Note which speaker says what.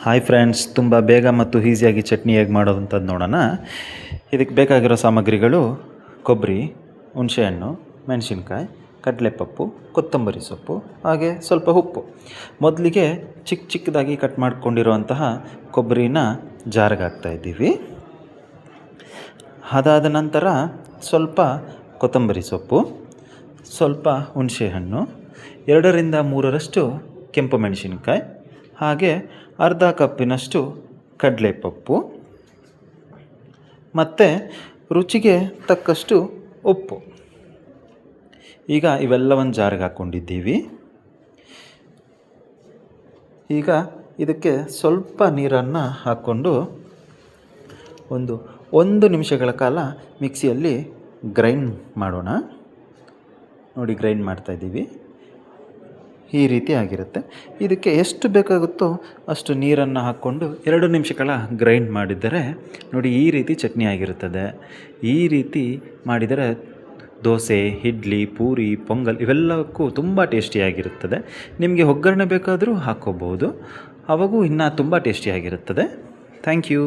Speaker 1: Hi friends, ತುಂಬ ಬೇಗ ಮತ್ತು ಈಸಿಯಾಗಿ ಚಟ್ನಿ ಹೇಗೆ ಮಾಡೋದು ಅಂತದ್ದು ನೋಡೋಣ. ಇದಕ್ಕೆ ಬೇಕಾಗಿರೋ ಸಾಮಗ್ರಿಗಳು ಕೊಬ್ಬರಿ, ಹುಣಸೆಹಣ್ಣು, ಮೆಣಸಿನ್ಕಾಯಿ, ಕಡಲೆಪಪ್ಪು, ಕೊತ್ತಂಬರಿ ಸೊಪ್ಪು, ಹಾಗೆ ಸ್ವಲ್ಪ ಉಪ್ಪು. ಮೊದಲಿಗೆ ಚಿಕ್ಕದಾಗಿ ಕಟ್ ಮಾಡ್ಕೊಂಡಿರುವಂತಹ ಕೊಬ್ಬರಿನ ಜಾರಿಗೆ ಹಾಕ್ತಾಯಿದ್ದೀವಿ. ಅದಾದ ನಂತರ ಸ್ವಲ್ಪ ಕೊತ್ತಂಬರಿ ಸೊಪ್ಪು, ಸ್ವಲ್ಪ ಹುಣಸೆಹಣ್ಣು, 2ರಿಂದ 3ರಷ್ಟು ಕೆಂಪು ಮೆಣಸಿನ್ಕಾಯಿ, ಹಾಗೆ ಅರ್ಧ ಕಪ್ಪಿನಷ್ಟು ಕಡಲೆಪಪ್ಪು ಮತ್ತು ರುಚಿಗೆ ತಕ್ಕಷ್ಟು ಉಪ್ಪು. ಈಗ ಇವೆಲ್ಲವನ್ನು ಜಾರಿಗೆ ಹಾಕ್ಕೊಂಡಿದ್ದೀವಿ. ಈಗ ಇದಕ್ಕೆ ಸ್ವಲ್ಪ ನೀರನ್ನು ಹಾಕ್ಕೊಂಡು ಒಂದು ನಿಮಿಷಗಳ ಕಾಲ ಮಿಕ್ಸಿಯಲ್ಲಿ ಗ್ರೈಂಡ್ ಮಾಡೋಣ. ನೋಡಿ, ಗ್ರೈಂಡ್ ಮಾಡ್ತಾಯಿದ್ದೀವಿ. ಈ ರೀತಿ ಆಗಿರುತ್ತೆ. ಇದಕ್ಕೆ ಎಷ್ಟು ಬೇಕಾಗುತ್ತೋ ಅಷ್ಟು ನೀರನ್ನು ಹಾಕ್ಕೊಂಡು 2 ನಿಮಿಷಗಳ ಗ್ರೈಂಡ್ ಮಾಡಿದರೆ ನೋಡಿ ಈ ರೀತಿ ಚಟ್ನಿ ಆಗಿರುತ್ತದೆ. ಈ ರೀತಿ ಮಾಡಿದರೆ ದೋಸೆ, ಇಡ್ಲಿ, ಪೂರಿ, ಪೊಂಗಲ್ ಇವೆಲ್ಲಕ್ಕೂ ತುಂಬ ಟೇಸ್ಟಿಯಾಗಿರುತ್ತದೆ. ನಿಮಗೆ ಒಗ್ಗರಣೆ ಬೇಕಾದರೂ ಹಾಕ್ಕೋಬೋದು, ಅವಾಗೂ ಇನ್ನೂ ತುಂಬ ಟೇಸ್ಟಿಯಾಗಿರುತ್ತದೆ. Thank you.